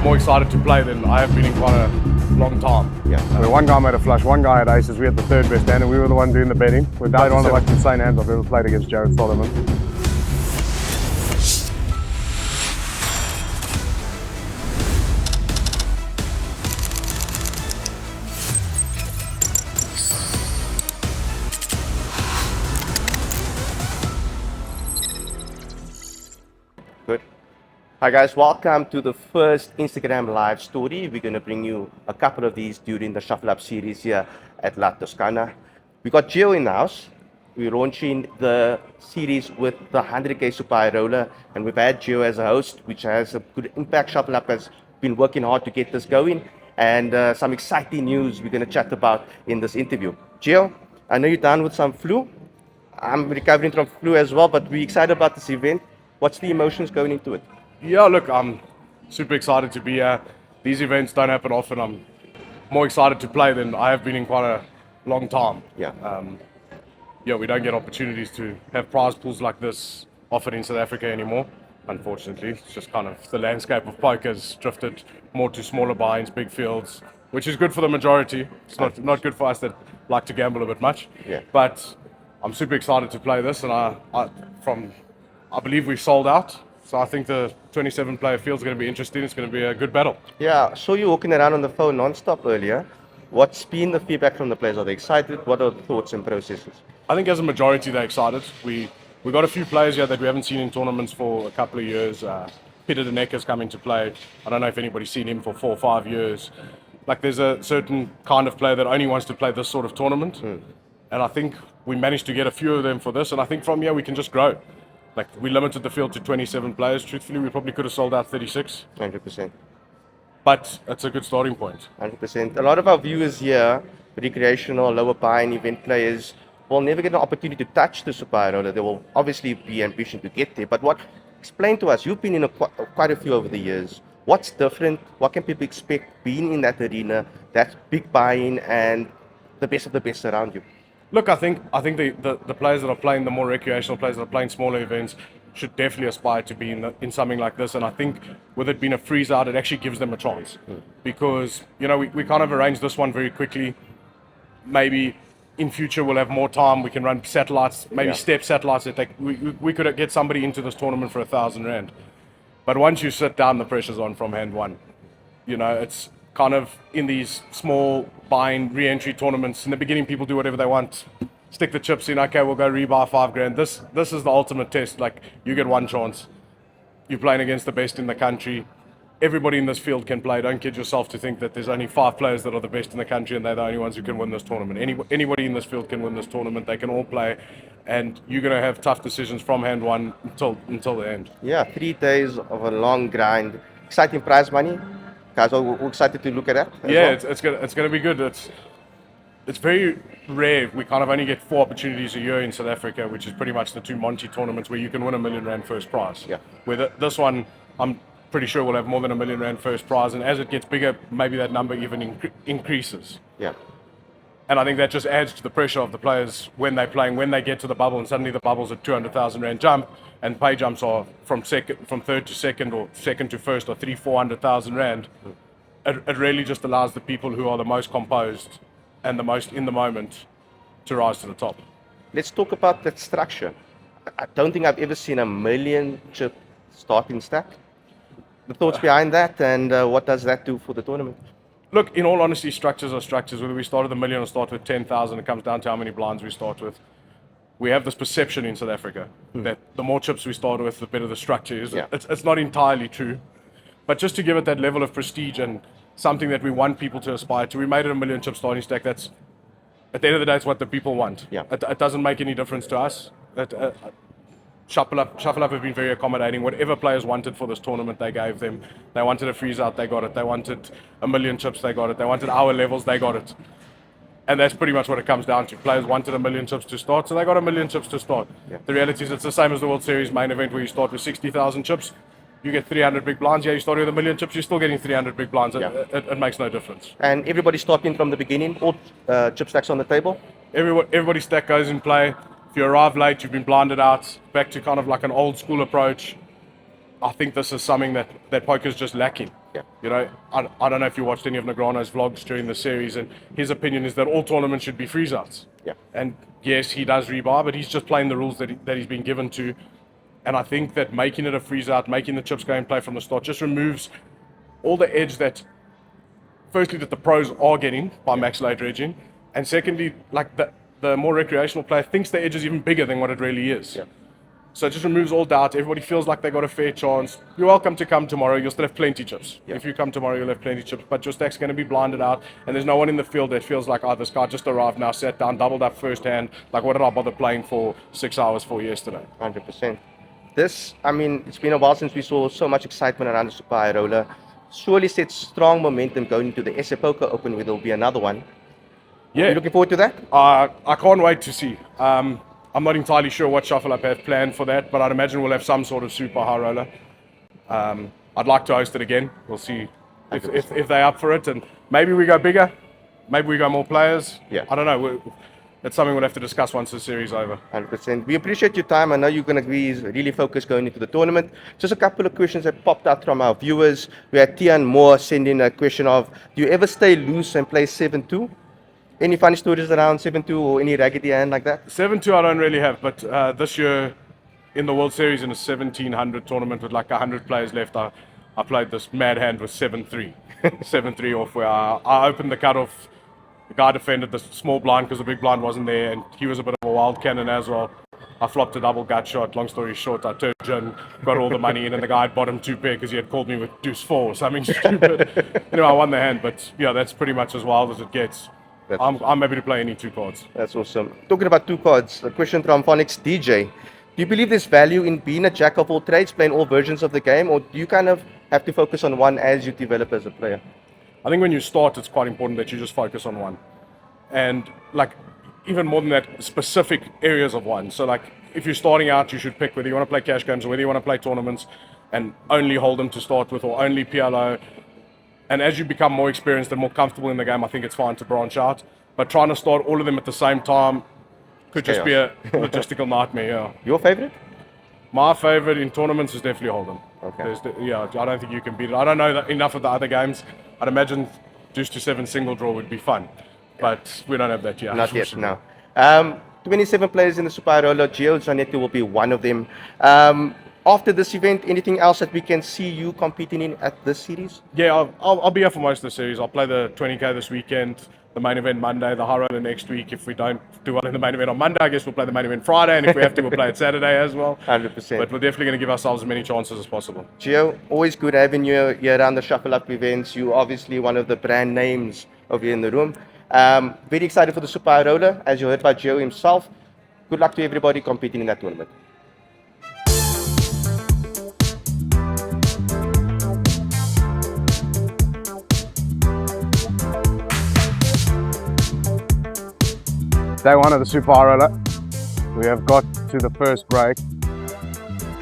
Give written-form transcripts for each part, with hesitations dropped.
more excited to play than I have been in quite a long time. Yeah. Where one guy made a flush, one guy had aces, we had the third best hand, and we were the one doing the betting. We played one of the most insane hands I've ever played against Jarred Solomon. Good. Hi guys, welcome to the first Instagram live story. We're going to bring you a couple of these during the Shuffle Up series here at La Toscana. We got Gio in the house. We're launching the series with the 100k Super High Roller, and we've had Gio as a host, which has a good impact. Shuffle Up has been working hard to get this going, and some exciting news we're going to chat about in this interview. Gio, I know you're down with some flu. I'm recovering from flu as well, but we're excited about this event. What's the emotions going into it? Yeah, look, I'm super excited to be here. These events don't happen often. I'm more excited to play than I have been in quite a long time. Yeah. We don't get opportunities to have prize pools like this offered in South Africa anymore, unfortunately. It's just kind of the landscape of poker's drifted more to smaller buy-ins, big fields, which is good for the majority. It's not good for us that like to gamble a bit much. Yeah. But I'm super excited to play this, and I believe we've sold out. So I think the 27-player field is going to be interesting. It's going to be a good battle. Yeah, I saw you walking around on the phone non-stop earlier. What's been the feedback from the players? Are they excited? What are the thoughts and processes? I think as a majority, they're excited. We got a few players here that we haven't seen in tournaments for a couple of years. Peter De Neck has come into play. I don't know if anybody's seen him for 4 or 5 years. Like, there's a certain kind of player that only wants to play this sort of tournament. And I think we managed to get a few of them for this. And I think from here, we can just grow. Like, we limited the field to 27 players. Truthfully, we probably could have sold out 36. 100%. But it's a good starting point. 100%. A lot of our viewers here, recreational, lower buy-in event players, will never get an opportunity to touch the Super High Roller. There will obviously be ambition to get there. But explain to us, you've been in quite a few over the years. What's different? What can people expect being in that arena, that big buy-in, and the best of the best around you? Look, I think the players that are playing, the more recreational players that are playing smaller events, should definitely aspire to be in something like this. And I think with it being a freeze-out, it actually gives them a chance. Because, we kind of arranged this one very quickly. Maybe in future we'll have more time. We can run satellites, maybe step satellites. We could get somebody into this tournament for 1,000 Rand. But once you sit down, the pressure's on from hand one. It's kind of in these small buy-in re-entry tournaments. In the beginning, people do whatever they want. Stick the chips in. Okay, we'll go rebuy 5 grand. This is the ultimate test. Like, you get one chance. You're playing against the best in the country. Everybody in this field can play. Don't kid yourself to think that there's only 5 players that are the best in the country and they're the only ones who can win this tournament. Anybody in this field can win this tournament. They can all play, and you're going to have tough decisions from hand one until the end. Yeah, 3 days of a long grind. Exciting prize money. Guys, are we excited to look at that? Yeah, well? it's going to be good. It's very rare. We kind of only get 4 opportunities a year in South Africa, which is pretty much the 2 Monty tournaments where you can win R1 million first prize. Yeah. Where this one, I'm pretty sure we'll have more than R1 million first prize, and as it gets bigger, maybe that number even increases. Yeah. And I think that just adds to the pressure of the players when they're playing, when they get to the bubble, and suddenly the bubble's at 200,000 Rand jump, and pay jumps are from third to second, or second to first, or 300,000-400,000 Rand. It really just allows the people who are the most composed and the most in the moment to rise to the top. Let's talk about that structure. I don't think I've ever seen a 1 million chip starting stack. The thoughts behind that, and what does that do for the tournament? Look, in all honesty, structures are structures. Whether we start with 1 million or start with 10,000, it comes down to how many blinds we start with. We have this perception in South Africa that the more chips we start with, the better the structure is. Yeah. It's not entirely true. But just to give it that level of prestige and something that we want people to aspire to, we made it a 1 million chip starting stack. That's, at the end of the day, it's what the people want. Yeah. It doesn't make any difference to us. Shuffle Up have been very accommodating. Whatever players wanted for this tournament, they gave them. They wanted a freeze-out, they got it. They wanted 1 million chips, they got it. They wanted our levels, they got it. And that's pretty much what it comes down to. Players wanted 1 million chips to start, so they got 1 million chips to start. Yeah. The reality is it's the same as the World Series main event where you start with 60,000 chips. You get 300 big blinds. Yeah, you start with 1 million chips, you're still getting 300 big blinds. Yeah. It makes no difference. And everybody starting from the beginning, all chip stacks on the table? Everybody's stack goes in play. If you arrive late, you've been blinded out, back to kind of like an old school approach. I think this is something that poker's just lacking. Yeah. You know, I don't know if you watched any of Negreanu's vlogs during the series, and his opinion is that all tournaments should be freezeouts. Yeah. And yes, he does rebar, but he's just playing the rules that he's been given to. And I think that making it a freezeout, making the chips go and play from the start, just removes all the edge that, firstly, that the pros are getting by max load edging, and secondly, like the more recreational player thinks the edge is even bigger than what it really is. Yeah. So it just removes all doubt. Everybody feels like they got a fair chance. You're welcome to come tomorrow. You'll still have plenty chips. Yeah. If you come tomorrow, you'll have plenty chips. But your stack's going to be blinded out, and there's no one in the field that feels like, oh, this guy just arrived now, sat down, doubled up first hand. Like, what did I bother playing for 6 hours for yesterday? 100%. This, I mean, it's been a while since we saw so much excitement around the Super High Roller. Surely sets strong momentum going into the SA Poker Open, where there'll be another one. Yeah. You looking forward to that? I can't wait to see. I'm not entirely sure what Shuffle Up have planned for that, but I'd imagine we'll have some sort of super high roller. I'd like to host it again. We'll see if they're up for it, and maybe we go bigger, maybe we go more players. Yeah. I don't know. That's something we'll have to discuss once the series is over. 100%. We appreciate your time. I know you're going to be really focused going into the tournament. Just a couple of questions that popped out from our viewers. We had Tian Moore send in a question of, do you ever stay loose and play 7-2? Any funny stories around 7-2 or any raggedy hand like that? 7-2 I don't really have, but this year in the World Series in a 1700 tournament with like 100 players left, I played this mad hand with 7-3. 7-3 off where I opened the cutoff. The guy defended the small blind because the big blind wasn't there, and he was a bit of a wild cannon as well. I flopped a double gut shot. Long story short, I turned in, got all the money in, and the guy had bottom 2 pair because he had called me with deuce 4 or something stupid. I won the hand, but yeah, that's pretty much as wild as it gets. I'm happy to play any 2 cards. That's awesome. Talking about 2 cards, a question from Phonics DJ. Do you believe there's value in being a jack of all trades, playing all versions of the game, or do you kind of have to focus on one as you develop as a player? I think when you start, it's quite important that you just focus on one. And like, even more than that, specific areas of one. So like, if you're starting out, you should pick whether you want to play cash games or whether you want to play tournaments and only hold them to start with, or only PLO. And as you become more experienced and more comfortable in the game, I think it's fine to branch out. But trying to start all of them at the same time could just be a logistical nightmare, yeah. Your favorite? My favorite in tournaments is definitely Hold'em. Okay. I don't think you can beat it. I don't know enough of the other games. I'd imagine deuce to 7 single draw would be fun. But we don't have that yet. Not yet, no. 27 players in the Super High Roller. Zanette will be one of them. After this event, anything else that we can see you competing in at this series? Yeah, I'll be here for most of the series. I'll play the 20K this weekend, the main event Monday, the high roller next week. If we don't do well in the main event on Monday, I guess we'll play the main event Friday, and if we have to, we'll play it Saturday as well. 100%. But we're definitely going to give ourselves as many chances as possible. Gio, always good having you here around the Shuffle Up events. You're obviously one of the brand names of here in the room. Very excited for the Super High Roller, as you heard by Gio himself. Good luck to everybody competing in that tournament. Day 1 of the Super High Roller. We have got to the first break,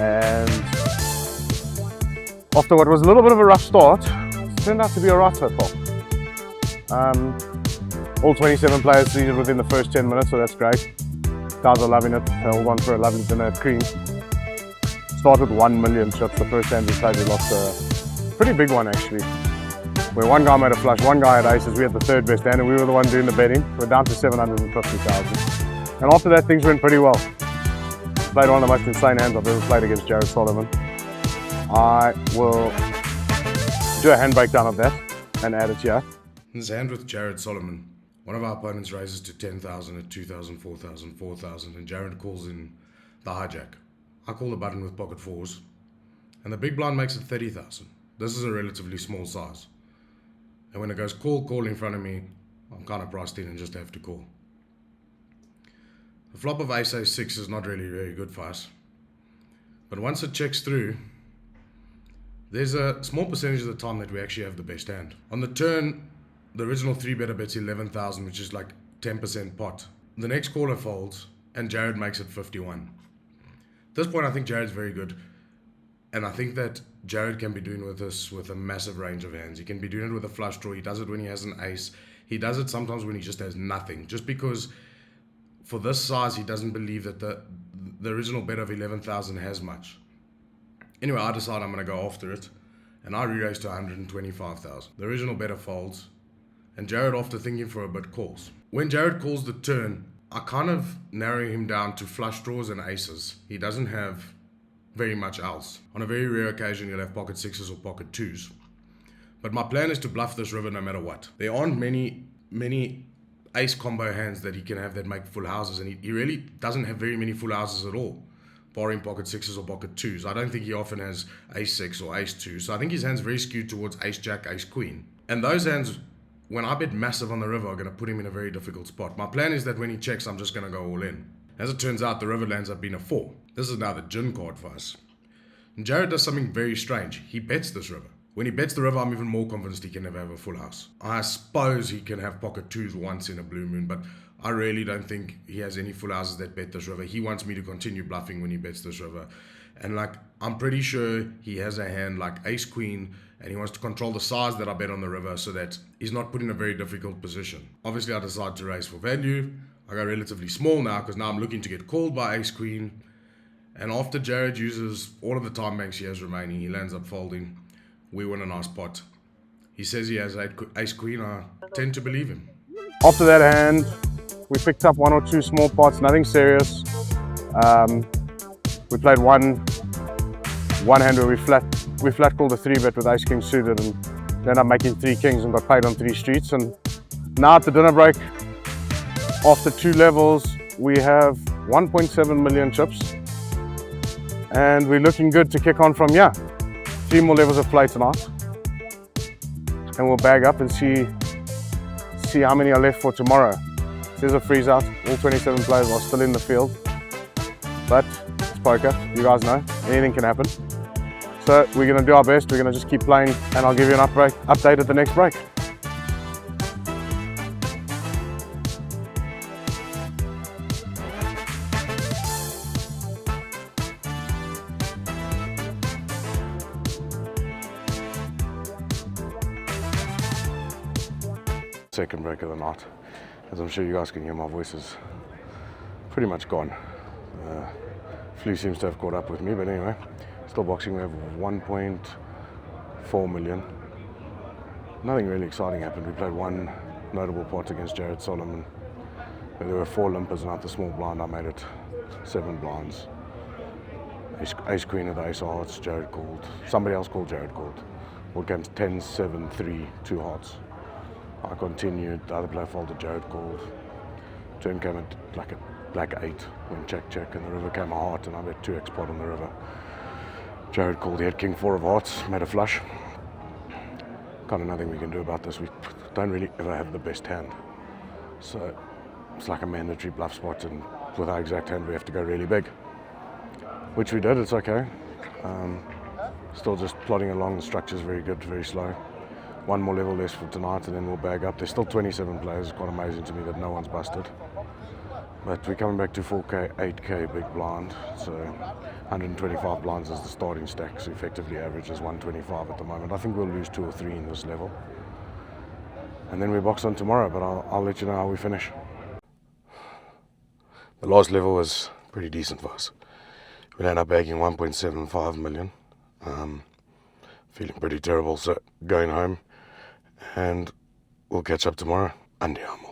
and after what was a little bit of a rough start, it turned out to be alright so far. All 27 players seated within the first 10 minutes, so that's great. Guys are loving it. They all went for a lovely dinner at Cream. Started 1 million chips. The first hand we played, we lost a pretty big one actually, where one guy made a flush, one guy had aces, we had the third best hand, and we were the one doing the betting. We're down to 750,000. And after that, things went pretty well. Played one of the most insane hands I've ever played against Jarred Solomon. I will do a hand breakdown of that and add it here. This hand with Jarred Solomon. One of our opponents raises to 10,000 at 2,000, 4,000, 4,000, and Jarred calls in the hijack. I call the button with pocket fours, and the big blind makes it 30,000. This is a relatively small size. And when it goes call in front of me, I'm kind of priced in and just have to call. The flop of ace-6 is not really very good for us. But once it checks through, there's a small percentage of the time that we actually have the best hand. On the turn, the original 3-better bets 11,000, which is like 10% pot. The next caller folds, and Jarred makes it 51. At this point, I think Jarred's very good. And I think that Jarred can be doing with this with a massive range of hands. He can be doing it with a flush draw. He does it when he has an ace. He does it sometimes when he just has nothing. Just because for this size, he doesn't believe that the original bet of 11,000 has much. Anyway, I decide I'm going to go after it. and I re-raced to 125,000. The original better folds, and Jarred, after thinking for a bit, calls. When Jarred calls the turn, I kind of narrow him down to flush draws and aces. He doesn't have very much else. On a very rare occasion, he'll have pocket sixes or pocket twos. But my plan is to bluff this river no matter what. There aren't many ace combo hands that he can have that make full houses, and he really doesn't have very many full houses at all, barring pocket sixes or pocket twos. I don't think he often has ace six or ace two, so I think his hand's very skewed towards ace jack, ace queen. And those hands, when I bet massive on the river, are going to put him in a very difficult spot. My plan is that when he checks, I'm just going to go all in. As it turns out, the river lands up being a 4. This is now the gin card for us. And Jarred does something very strange. He bets this river. When he bets the river, I'm even more convinced he can never have a full house. I suppose he can have pocket twos once in a blue moon, but I really don't think he has any full houses that bet this river. He wants me to continue bluffing when he bets this river. And I'm pretty sure he has a hand like ace queen, and he wants to control the size that I bet on the river so that he's not put in a very difficult position. Obviously, I decide to raise for value. I go relatively small now because now I'm looking to get called by ace queen. And after Jarred uses all of the time banks he has remaining, he lands up folding. We win a nice pot. He says he has ace queen. I tend to believe him. After that hand, we picked up 1 or 2 small pots, nothing serious. We played one hand where we flat called a 3-bet with ace king suited and ended up making 3 kings and got paid on 3 streets. And now at the dinner break, after 2 levels, we have 1.7 million chips, and we're looking good to kick on from here. 3 more levels of play tonight, and we'll bag up and see how many are left for tomorrow. There's a freeze out. All 27 players are still in the field, but it's poker. You guys know anything can happen. So we're going to do our best. We're going to just keep playing, and I'll give you an update at the next break. Second break of the night. As I'm sure you guys can hear, my voice is pretty much gone. Flu seems to have caught up with me, but anyway, still boxing. We have 1.4 million. Nothing really exciting happened. We played one notable pot against Jarred Solomon. There were 4 limpers and out the small blind I made it 7 blinds. Ace queen of the ace of hearts, Jarred called. Somebody else called, Jarred called. All games 10, 7, 3, 2 hearts. I continued, the other player folded, Jarred called. Turn came at like a black 8 when check, and the river came a heart, and I bet 2x pot on the river. Jarred called, he had king 4 of hearts, made a flush. Kind of nothing we can do about this. We don't really ever have the best hand. So it's like a mandatory bluff spot, and with our exact hand we have to go really big. Which we did, it's okay. Still just plodding along, the structure's very good, very slow. 1 more level less for tonight and then we'll bag up. There's still 27 players. It's quite amazing to me that no one's busted. But we're coming back to 4K, 8K big blind. So 125 blinds is the starting stack. So effectively average is 125 at the moment. I think we'll lose 2 or 3 in this level. And then we box on tomorrow, but I'll let you know how we finish. The last level was pretty decent for us. We ended up bagging 1.75 million. Feeling pretty terrible, so going home. And we'll catch up tomorrow. Andiamo.